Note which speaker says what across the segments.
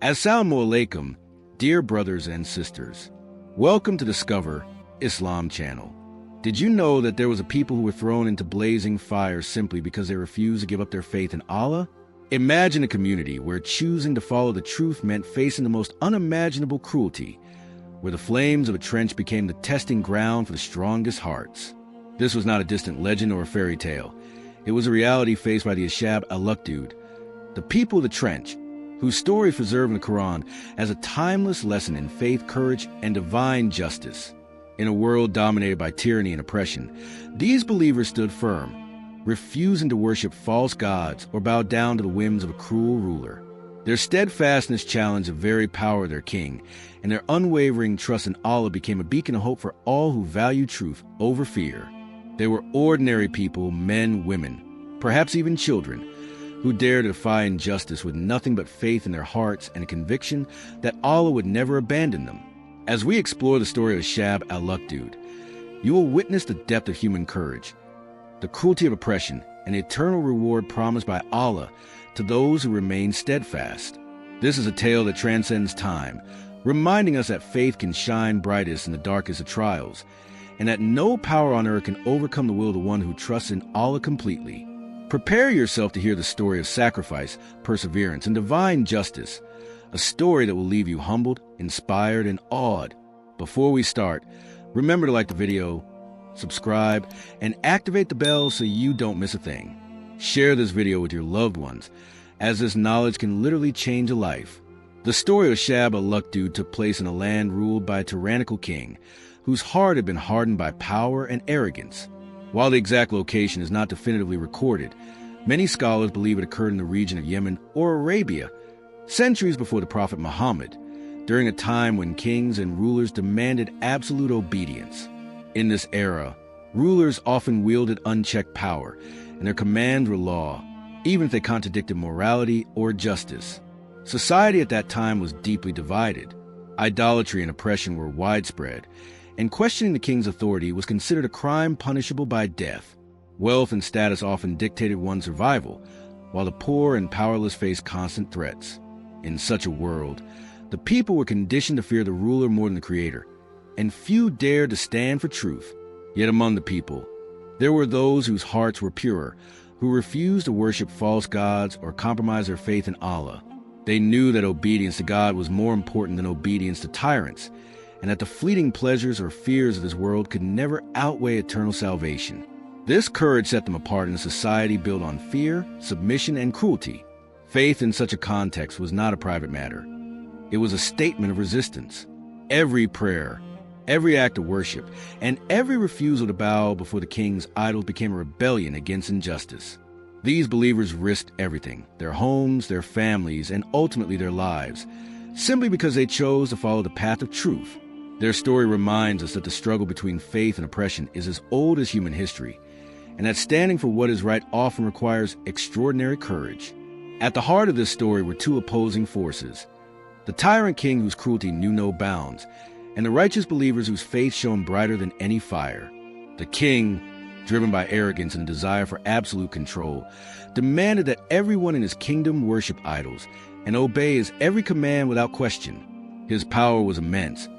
Speaker 1: Assalamu alaikum, dear brothers and sisters. Welcome to Discover Islam channel. Did you know that there was a people who were thrown into blazing fire simply because they refused to give up their faith in Allah? Imagine a community where choosing to follow the truth meant facing the most unimaginable cruelty, where the flames of a trench became the testing ground for the strongest hearts. This was not a distant legend or a fairy tale. It was a reality faced by the Ashab al Ukhdood, the people of the trench, whose story is preserved in the Quran as a timeless lesson in faith, courage, and divine justice. In a world dominated by tyranny and oppression, these believers stood firm, refusing to worship false gods or bow down to the whims of a cruel ruler. Their steadfastness challenged the very power of their king, and their unwavering trust in Allah became a beacon of hope for all who value truth over fear. They were ordinary people, men, women, perhaps even children, who dared to defy injustice with nothing but faith in their hearts and a conviction that Allah would never abandon them. As we explore the story of Ashab al Ukhdood, you will witness the depth of human courage, the cruelty of oppression, and the eternal reward promised by Allah to those who remain steadfast. This is a tale that transcends time, reminding us that faith can shine brightest in the darkest of trials, and that no power on earth can overcome the will of the one who trusts in Allah completely. Prepare yourself to hear the story of sacrifice, perseverance, and divine justice, a story that will leave you humbled, inspired, and awed. Before we start, remember to like the video, subscribe, and activate the bell so you don't miss a thing. Share this video with your loved ones, as this knowledge can literally change a life. The story of Ashab al Ukhdood took place in a land ruled by a tyrannical king, whose heart had been hardened by power and arrogance. While the exact location is not definitively recorded, many scholars believe it occurred in the region of Yemen or Arabia, centuries before the Prophet Muhammad, during a time when kings and rulers demanded absolute obedience. In this era, rulers often wielded unchecked power, and their commands were law, even if they contradicted morality or justice. Society at that time was deeply divided. Idolatry and oppression were widespread, and questioning the king's authority was considered a crime punishable by death. Wealth and status often dictated one's survival, while the poor and powerless faced constant threats. In such a world, the people were conditioned to fear the ruler more than the creator, and few dared to stand for truth. Yet among the people, there were those whose hearts were pure, who refused to worship false gods or compromise their faith in Allah. They knew that obedience to God was more important than obedience to tyrants, and that the fleeting pleasures or fears of this world could never outweigh eternal salvation. This courage set them apart in a society built on fear, submission, and cruelty. Faith in such a context was not a private matter. It was a statement of resistance. Every prayer, every act of worship, and every refusal to bow before the king's idols became a rebellion against injustice. These believers risked everything, their homes, their families, and ultimately their lives, simply because they chose to follow the path of truth. Their story reminds us that the struggle between faith and oppression is as old as human history, and that standing for what is right often requires extraordinary courage. At the heart of this story were two opposing forces: the tyrant king whose cruelty knew no bounds, and the righteous believers whose faith shone brighter than any fire. The king, driven by arrogance and a desire for absolute control, demanded that everyone in his kingdom worship idols and obey his every command without question. His power was immense,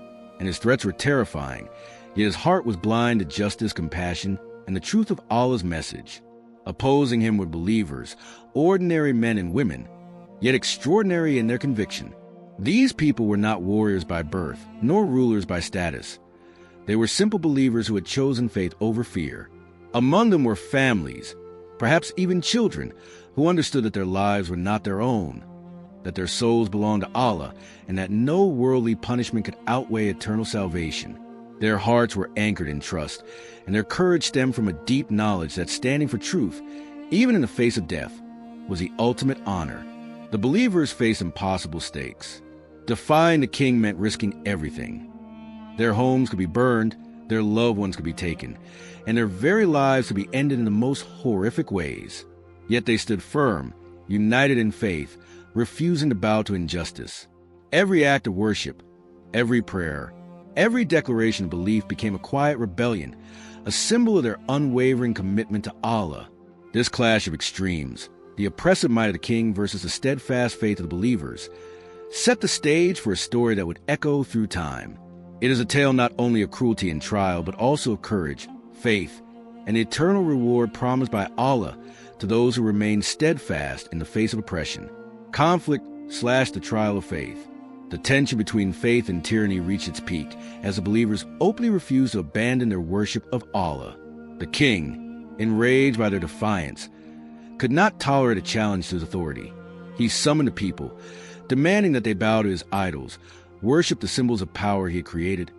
Speaker 1: and his threats were terrifying, yet his heart was blind to justice, compassion, and the truth of Allah's message. Opposing him were believers, ordinary men and women, yet extraordinary in their conviction. These people were not warriors by birth, nor rulers by status. They were simple believers who had chosen faith over fear. Among them were families, perhaps even children, who understood that their lives were not their own, that their souls belonged to Allah, and that no worldly punishment could outweigh eternal salvation. Their hearts were anchored in trust, and their courage stemmed from a deep knowledge that standing for truth, even in the face of death, was the ultimate honor. The believers faced impossible stakes. Defying the king meant risking everything. Their homes could be burned, their loved ones could be taken, and their very lives could be ended in the most horrific ways. Yet they stood firm, united in faith, refusing to bow to injustice. Every act of worship, every prayer, every declaration of belief became a quiet rebellion, a symbol of their unwavering commitment to Allah. This clash of extremes, the oppressive might of the king versus the steadfast faith of the believers, set the stage for a story that would echo through time. It is a tale not only of cruelty and trial, but also of courage, faith, and the eternal reward promised by Allah to those who remain steadfast in the face of oppression. Conflict slashed the trial of faith. The tension between faith and tyranny reached its peak as the believers openly refused to abandon their worship of Allah. The king, enraged by their defiance, could not tolerate a challenge to his authority. He summoned the people, demanding that they bow to his idols, worship the symbols of power he had created,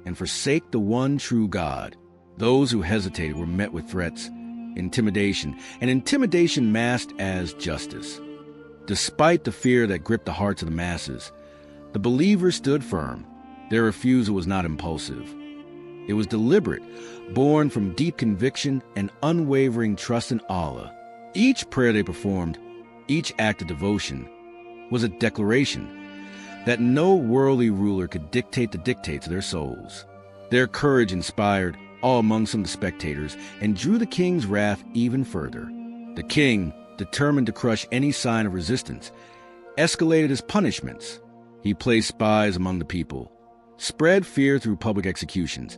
Speaker 1: and forsake the one true God. Those who hesitated were met with threats, intimidation, and intimidation masked as justice. Despite the fear that gripped the hearts of the masses, the believers stood firm. Their refusal was not impulsive. It was deliberate, born from deep conviction and unwavering trust in Allah. Each prayer they performed, each act of devotion, was a declaration that no worldly ruler could dictate the dictates of their souls. Their courage inspired awe among some of the spectators and drew the king's wrath even further. The king, determined to crush any sign of resistance, escalated his punishments. He placed spies among the people, spread fear through public executions,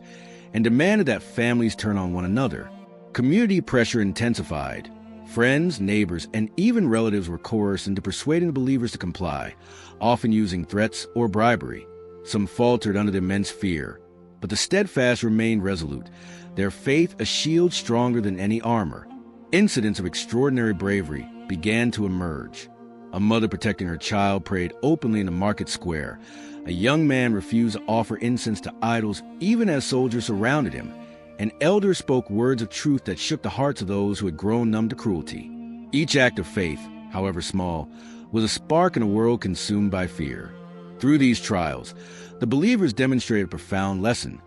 Speaker 1: and demanded that families turn on one another. Community pressure intensified. Friends, neighbors, and even relatives were coerced into persuading the believers to comply, often using threats or bribery. Some faltered under the immense fear, but the steadfast remained resolute, their faith a shield stronger than any armor. Incidents of extraordinary bravery began to emerge. A mother protecting her child prayed openly in the market square. A young man refused to offer incense to idols even as soldiers surrounded him. An elder spoke words of truth that shook the hearts of those who had grown numb to cruelty. Each act of faith, however small, was a spark in a world consumed by fear. Through these trials, the believers demonstrated a profound lesson.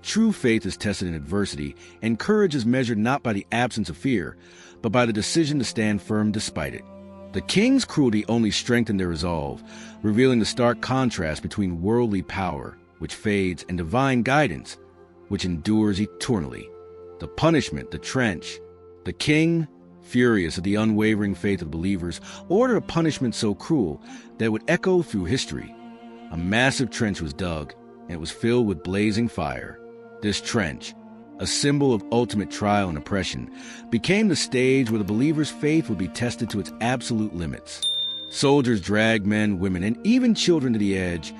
Speaker 1: True faith is tested in adversity, and courage is measured not by the absence of fear, but by the decision to stand firm despite it. The king's cruelty only strengthened their resolve, revealing the stark contrast between worldly power, which fades, and divine guidance, which endures eternally. The punishment, the trench. The king, furious at the unwavering faith of the believers, ordered a punishment so cruel that it would echo through history. A massive trench was dug, and it was filled with blazing fire. This trench, a symbol of ultimate trial and oppression, became the stage where the believer's faith would be tested to its absolute limits. Soldiers dragged men, women, and even children to the edge,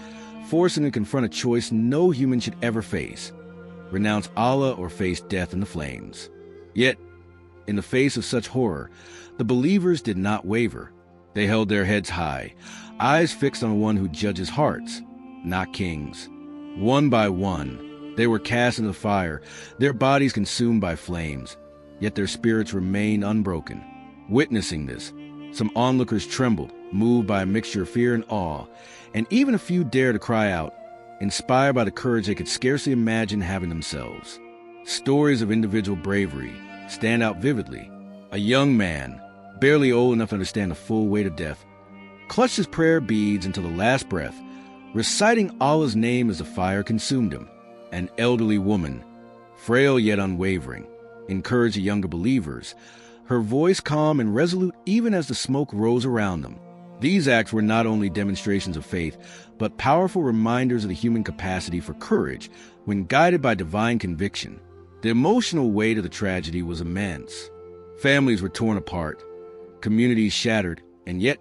Speaker 1: forcing them to confront a choice no human should ever face: renounce Allah or face death in the flames. Yet, in the face of such horror, the believers did not waver. They held their heads high, eyes fixed on the one who judges hearts, not kings. One by one, they were cast into the fire, their bodies consumed by flames, yet their spirits remained unbroken. Witnessing this, some onlookers trembled, moved by a mixture of fear and awe, and even a few dared to cry out, inspired by the courage they could scarcely imagine having themselves. Stories of individual bravery stand out vividly. A young man, barely old enough to understand the full weight of death, clutched his prayer beads until the last breath, reciting Allah's name as the fire consumed him. An elderly woman, frail yet unwavering, encouraged the younger believers, her voice calm and resolute even as the smoke rose around them. These acts were not only demonstrations of faith, but powerful reminders of the human capacity for courage when guided by divine conviction. The emotional weight of the tragedy was immense. Families were torn apart, communities shattered, and yet,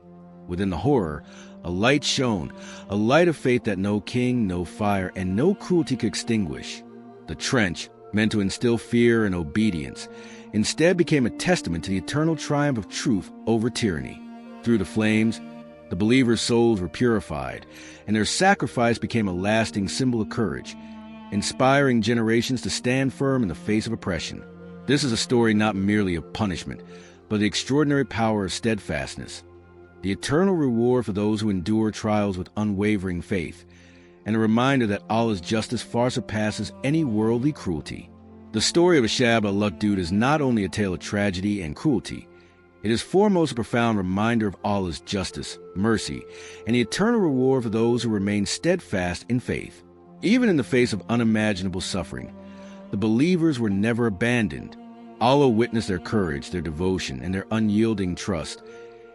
Speaker 1: within the horror, a light shone, a light of faith that no king, no fire, and no cruelty could extinguish. The trench, meant to instill fear and obedience, instead became a testament to the eternal triumph of truth over tyranny. Through the flames, the believers' souls were purified, and their sacrifice became a lasting symbol of courage, inspiring generations to stand firm in the face of oppression. This is a story not merely of punishment, but the extraordinary power of steadfastness, the eternal reward for those who endure trials with unwavering faith, and a reminder that Allah's justice far surpasses any worldly cruelty. The story of Ashab al Ukhdood is not only a tale of tragedy and cruelty, it is foremost a profound reminder of Allah's justice, mercy, and the eternal reward for those who remain steadfast in faith. Even in the face of unimaginable suffering, the believers were never abandoned. Allah witnessed their courage, their devotion, and their unyielding trust,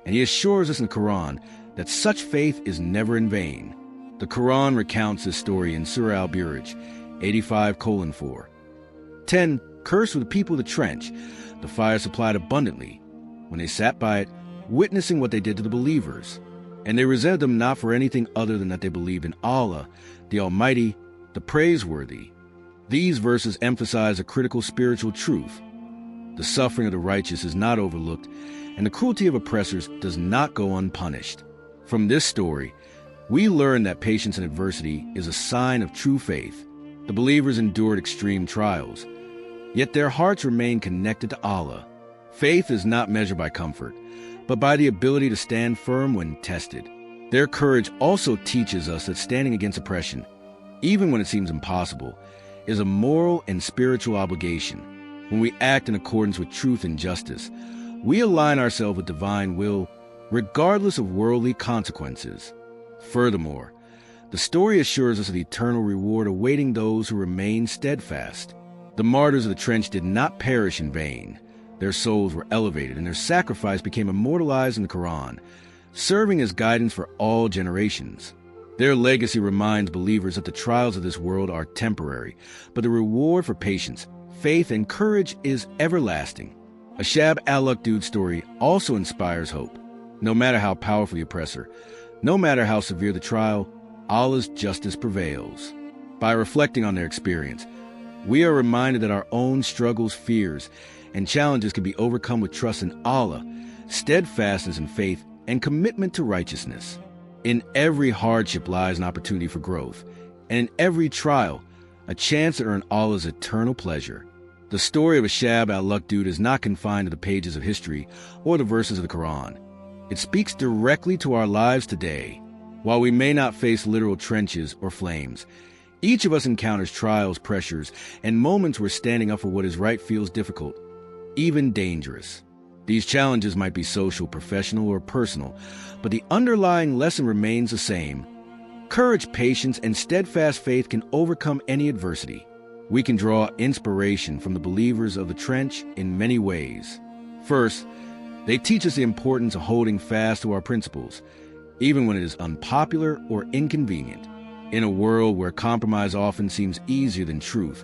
Speaker 1: and He assures us in the Quran that such faith is never in vain. The Quran recounts this story in Surah Al-Buruj 85:4. 10. Cursed were the people of the trench. The fire supplied abundantly, when they sat by it, witnessing what they did to the believers. And they resented them not for anything other than that they believed in Allah, the Almighty, the Praiseworthy. These verses emphasize a critical spiritual truth. The suffering of the righteous is not overlooked, and the cruelty of oppressors does not go unpunished. From this story, we learn that patience in adversity is a sign of true faith. The believers endured extreme trials, yet their hearts remained connected to Allah. Faith is not measured by comfort, but by the ability to stand firm when tested. Their courage also teaches us that standing against oppression, even when it seems impossible, is a moral and spiritual obligation. When we act in accordance with truth and justice, we align ourselves with divine will, regardless of worldly consequences. Furthermore, the story assures us of the eternal reward awaiting those who remain steadfast. The martyrs of the trench did not perish in vain. Their souls were elevated, and their sacrifice became immortalized in the Quran, serving as guidance for all generations. Their legacy reminds believers that the trials of this world are temporary, but the reward for patience, faith, and courage is everlasting. Ashab al Ukhdood's story also inspires hope. No matter how powerful the oppressor, no matter how severe the trial, Allah's justice prevails. By reflecting on their experience, we are reminded that our own struggles, fears, and challenges can be overcome with trust in Allah, steadfastness in faith, and commitment to righteousness. In every hardship lies an opportunity for growth, and in every trial, a chance to earn Allah's eternal pleasure. The story of Ashab al Ukhdood is not confined to the pages of history or the verses of the Quran. It speaks directly to our lives today. While we may not face literal trenches or flames, each of us encounters trials, pressures, and moments where standing up for what is right feels difficult, even dangerous. These challenges might be social, professional, or personal, but the underlying lesson remains the same. Courage, patience, and steadfast faith can overcome any adversity. We can draw inspiration from the believers of the trench in many ways. First, they teach us the importance of holding fast to our principles, even when it is unpopular or inconvenient. In a world where compromise often seems easier than truth,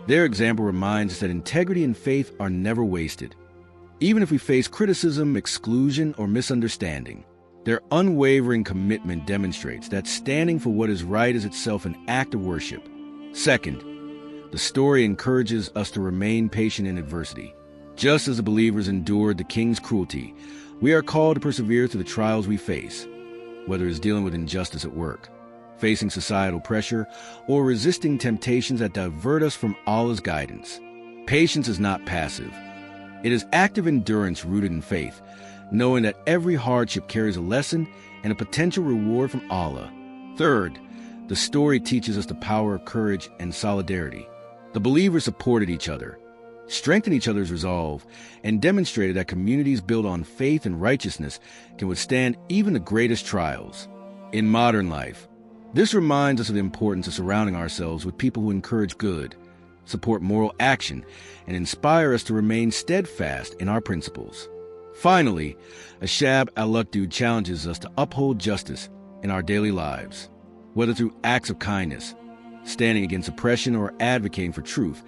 Speaker 1: their example reminds us that integrity and faith are never wasted. Even if we face criticism, exclusion, or misunderstanding, their unwavering commitment demonstrates that standing for what is right is itself an act of worship. Second, the story encourages us to remain patient in adversity. Just as the believers endured the king's cruelty, we are called to persevere through the trials we face, whether it's dealing with injustice at work, facing societal pressure, or resisting temptations that divert us from Allah's guidance. Patience is not passive. It is active endurance rooted in faith, knowing that every hardship carries a lesson and a potential reward from Allah. Third, the story teaches us the power of courage and solidarity. The believers supported each other, strengthened each other's resolve, and demonstrated that communities built on faith and righteousness can withstand even the greatest trials. In modern life, this reminds us of the importance of surrounding ourselves with people who encourage good, support moral action, and inspire us to remain steadfast in our principles. Finally, Ashab al Ukhdood challenges us to uphold justice in our daily lives. Whether through acts of kindness, standing against oppression, or advocating for truth,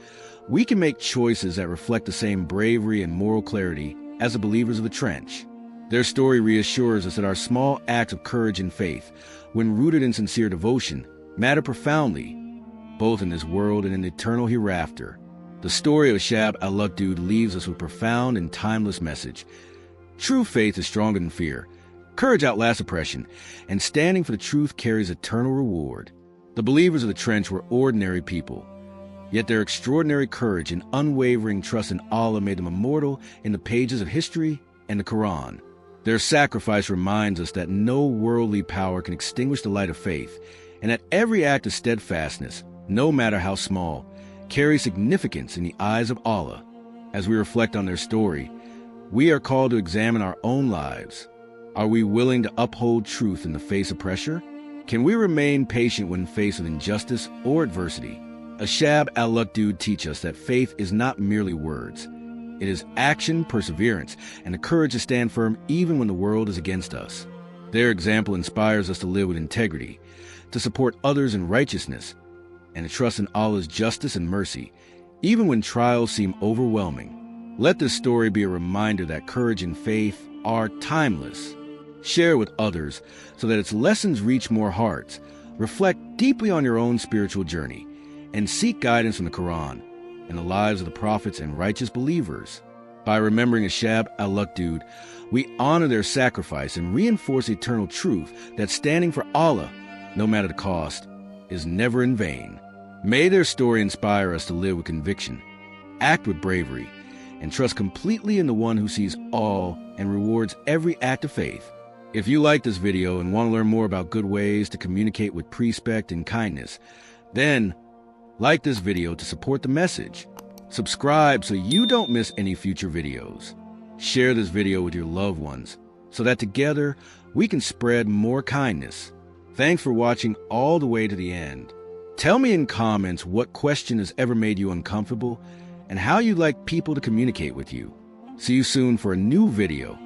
Speaker 1: we can make choices that reflect the same bravery and moral clarity as the believers of the trench. Their story reassures us that our small acts of courage and faith, when rooted in sincere devotion, matter profoundly, both in this world and in the eternal hereafter. The story of Ashab al Ukhdood leaves us with a profound and timeless message. True faith is stronger than fear. Courage outlasts oppression, and standing for the truth carries eternal reward. The believers of the trench were ordinary people, yet their extraordinary courage and unwavering trust in Allah made them immortal in the pages of history and the Quran. Their sacrifice reminds us that no worldly power can extinguish the light of faith, and that every act of steadfastness, no matter how small, carries significance in the eyes of Allah. As we reflect on their story, we are called to examine our own lives. Are we willing to uphold truth in the face of pressure? Can we remain patient when faced with injustice or adversity? Ashab al Ukhdood teach us that faith is not merely words. It is action, perseverance, and the courage to stand firm even when the world is against us. Their example inspires us to live with integrity, to support others in righteousness, and to trust in Allah's justice and mercy, even when trials seem overwhelming. Let this story be a reminder that courage and faith are timeless. Share with others so that its lessons reach more hearts. Reflect deeply on your own spiritual journey and seek guidance from the Quran and the lives of the prophets and righteous believers. By remembering Ashab al Ukhdood, we honor their sacrifice and reinforce eternal truth that standing for Allah, no matter the cost, is never in vain. May their story inspire us to live with conviction, act with bravery, and trust completely in the one who sees all and rewards every act of faith. If you like this video and want to learn more about good ways to communicate with respect and kindness, then like this video to support the message. Subscribe so you don't miss any future videos. Share this video with your loved ones so that together we can spread more kindness. Thanks for watching all the way to the end. Tell me in comments what question has ever made you uncomfortable and how you'd like people to communicate with you. See you soon for a new video.